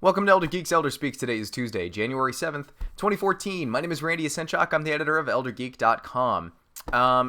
Welcome to Elder Geek's Elder Speaks. Today is Tuesday, January 7th, 2014. My name is Randy Yasenchak. I'm the editor of ElderGeek.com.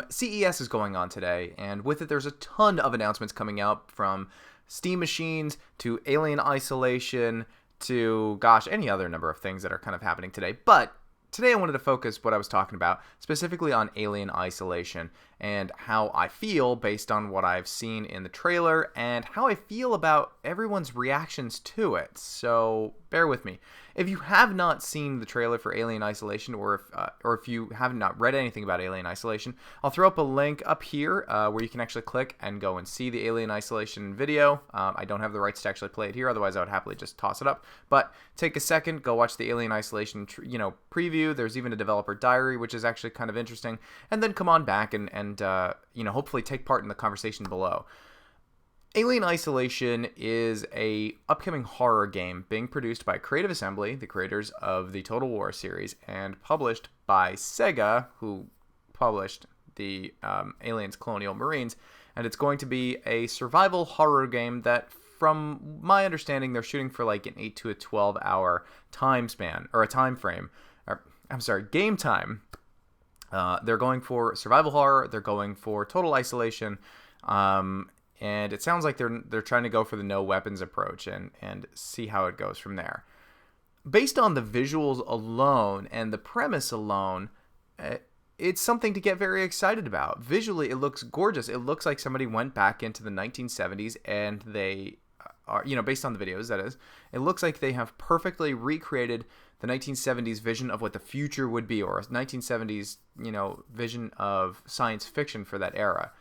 CES is going on today, and with it there's a ton of announcements coming out, from Steam machines to Alien Isolation to, any other number of things that are kind of happening today. But today I wanted to focus what I was talking about specifically on Alien Isolation and how I feel based on what I've seen in the trailer and how I feel about everyone's reactions to it. So bear with me. If you have not seen the trailer for Alien Isolation, or if you have not read anything about Alien Isolation, I'll throw up a link up here where you can actually click and go and see the Alien Isolation video. I don't have the rights to actually play it here, otherwise I would happily just toss it up. But take a second, go watch the Alien Isolation preview. There's even a developer diary, which is actually kind of interesting. And then come on back and hopefully take part in the conversation below. Alien Isolation is a upcoming horror game being produced by Creative Assembly, the creators of the Total War series, and published by Sega, who published the Aliens Colonial Marines. And it's going to be a survival horror game that, from my understanding, they're shooting for like an 8 to 12 hour time span, or a time frame. Game time. They're going for survival horror. They're going for total isolation. And it sounds like they're trying to go for the no weapons approach and see how it goes from there. Based on the visuals alone and the premise alone, it's something to get very excited about. Visually, it looks gorgeous. It looks like somebody went back into the 1970s and they are, based on the videos, that is, it looks like they have perfectly recreated the 1970s vision of what the future would be, or a 1970s, vision of science fiction for that era.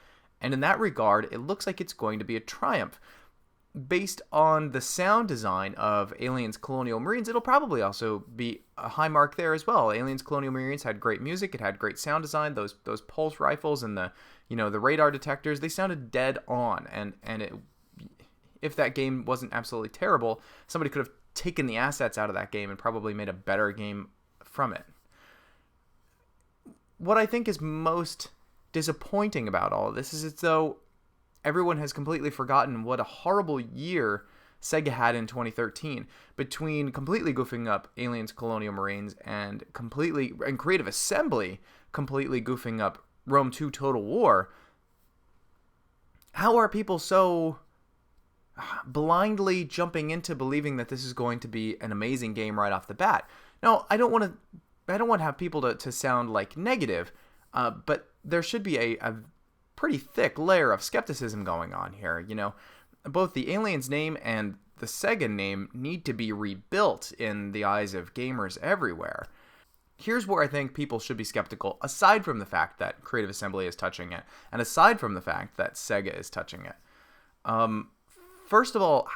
And in that regard, it looks like it's going to be a triumph. Based on the sound design of Aliens Colonial Marines, it'll probably also be a high mark there as well. Aliens Colonial Marines had great music, it had great sound design. Those pulse rifles and the radar detectors, they sounded dead on. And if that game wasn't absolutely terrible, somebody could have taken the assets out of that game and probably made a better game from it. What I think is most disappointing about all of this is as though everyone has completely forgotten what a horrible year Sega had in 2013, between completely goofing up Aliens Colonial Marines and Creative Assembly completely goofing up Rome 2 Total War. How are people so blindly jumping into believing that this is going to be an amazing game right off the bat? Now, I don't want to have people to sound like negative, but there should be a pretty thick layer of skepticism going on here. Both the Aliens name and the Sega name need to be rebuilt in the eyes of gamers everywhere. Here's where I think people should be skeptical, aside from the fact that Creative Assembly is touching it, and aside from the fact that Sega is touching it. First of all,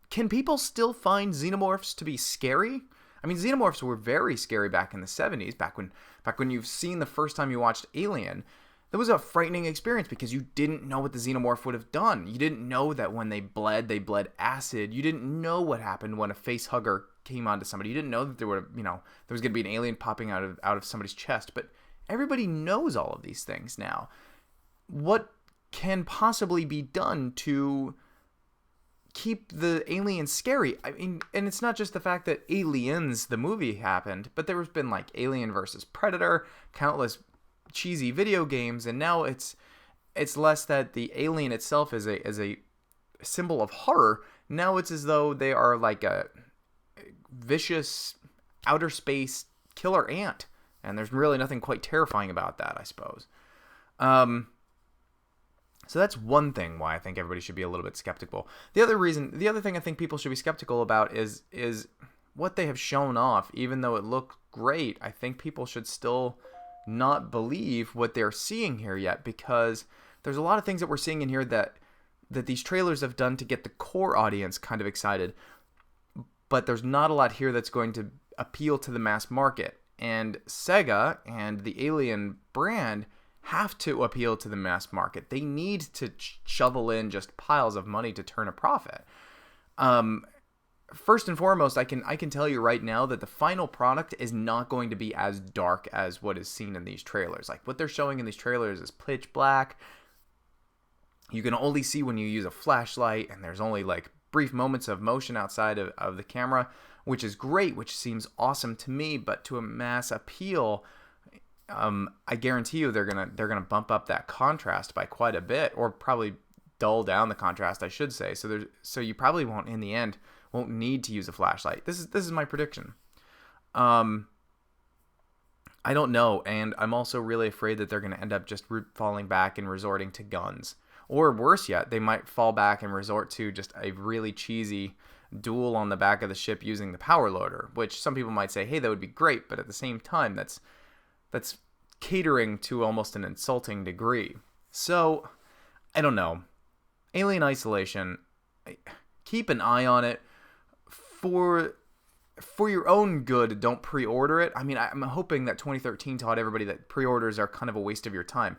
can people still find xenomorphs to be scary? I mean, xenomorphs were very scary back in the 70s, back when you've seen the first time you watched Alien. That was a frightening experience because you didn't know what the xenomorph would have done. You didn't know that when they bled acid. You didn't know what happened when a face hugger came onto somebody. You didn't know that there was going to be an alien popping out of somebody's chest. But everybody knows all of these things now. What can possibly be done to keep the aliens scary? I mean, and it's not just the fact that Aliens, the movie, happened, but there has been like Alien versus Predator, countless cheesy video games, and now it's less that the alien itself is a symbol of horror. Now it's as though they are like a vicious outer space killer ant, and there's really nothing quite terrifying about that, I suppose. So that's one thing why I think everybody should be a little bit skeptical. The other thing I think people should be skeptical about is what they have shown off. Even though it looked great, I think people should still not believe what they're seeing here yet, because there's a lot of things that we're seeing in here that these trailers have done to get the core audience kind of excited, but there's not a lot here that's going to appeal to the mass market. And Sega and the Alien brand have to appeal to the mass market. They need to shovel in just piles of money to turn a profit. First and foremost, I can tell you right now that the final product is not going to be as dark as what is seen in these trailers. Like, what they're showing in these trailers is pitch black. You can only see when you use a flashlight, and there's only like brief moments of motion outside of the camera, which is great, which seems awesome to me, but to a mass appeal, I guarantee you they're gonna bump up that contrast by quite a bit, or probably dull down the contrast, I should say. So you probably won't, in the end, won't need to use a flashlight. This is my prediction. I don't know, and I'm also really afraid that they're going to end up just falling back and resorting to guns. Or worse yet, they might fall back and resort to just a really cheesy duel on the back of the ship using the power loader, which some people might say, hey, that would be great, but at the same time, that's catering to almost an insulting degree. So, I don't know. Alien Isolation, keep an eye on it. For your own good, don't pre-order it. I mean, I'm hoping that 2013 taught everybody that pre-orders are kind of a waste of your time.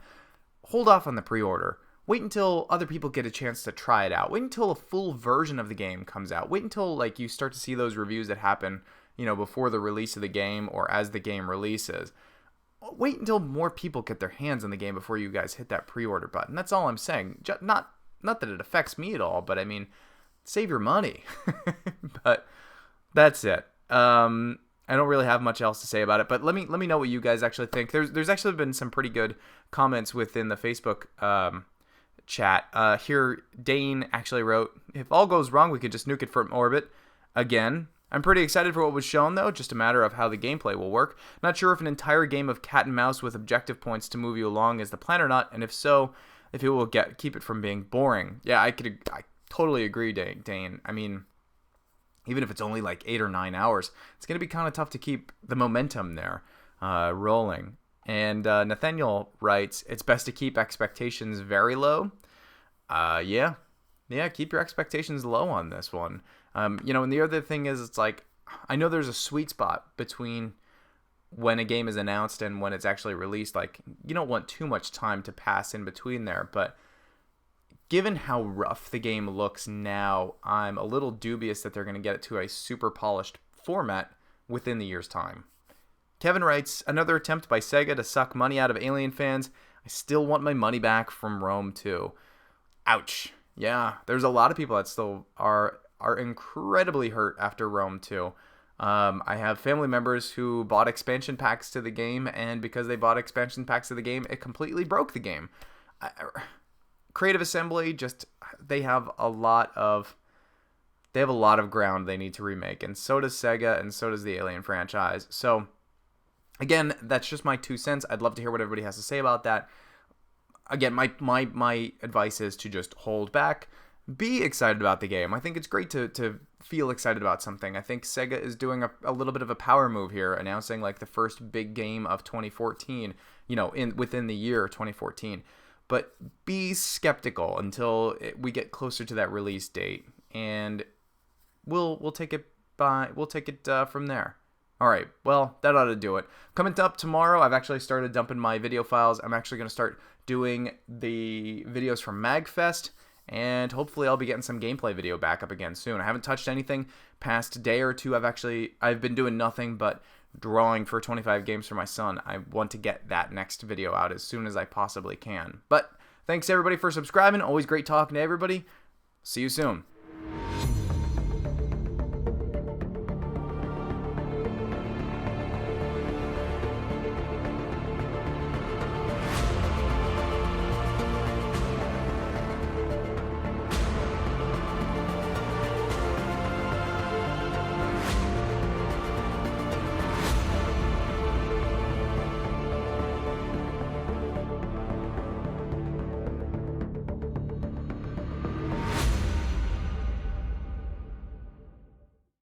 Hold off on the pre-order. Wait until other people get a chance to try it out. Wait until a full version of the game comes out. Wait until like you start to see those reviews that happen, before the release of the game or as the game releases. Wait until more people get their hands on the game before you guys hit that pre-order button. That's all I'm saying. Not that it affects me at all, but I mean, save your money. But that's it. I don't really have much else to say about it, but let me know what you guys actually think. There's actually been some pretty good comments within the Facebook chat. Here, Dane actually wrote, if all goes wrong, we could just nuke it from orbit. Again, I'm pretty excited for what was shown, though, just a matter of how the gameplay will work. Not sure if an entire game of cat and mouse with objective points to move you along is the plan or not, and if so, if it will keep it from being boring. Yeah, I totally agree, Dane. I mean, even if it's only like 8 or 9 hours, it's going to be kind of tough to keep the momentum there rolling. And Nathaniel writes, it's best to keep expectations very low. Yeah, keep your expectations low on this one. And the other thing is, it's like, I know there's a sweet spot between when a game is announced and when it's actually released. Like, you don't want too much time to pass in between there, but given how rough the game looks now, I'm a little dubious that they're going to get it to a super polished format within the year's time. Kevin writes, another attempt by Sega to suck money out of Alien fans. I still want my money back from Rome 2. Ouch. Yeah, there's a lot of people that still are incredibly hurt after Rome 2. I have family members who bought expansion packs to the game, and because they bought expansion packs to the game, it completely broke the game. Creative Assembly, they have a lot of ground they need to remake, and so does Sega, and so does the Alien franchise. So again, that's just my 2 cents. I'd love to hear what everybody has to say about that. Again, my advice is to just hold back, be excited about the game. I think it's great to feel excited about something. I think Sega is doing a little bit of a power move here, announcing like the first big game of 2014, within the year 2014. But be skeptical until we get closer to that release date, and we'll take it from there. All right, well, that ought to do it. Coming up tomorrow, I've actually started dumping my video files. I'm actually going to start doing the videos from MagFest, and hopefully I'll be getting some gameplay video back up again soon. I haven't touched anything past day or two. I've been doing nothing but drawing for 25 games for my son. I want to get that next video out as soon as I possibly can. But thanks everybody for subscribing. Always great talking to everybody. See you soon.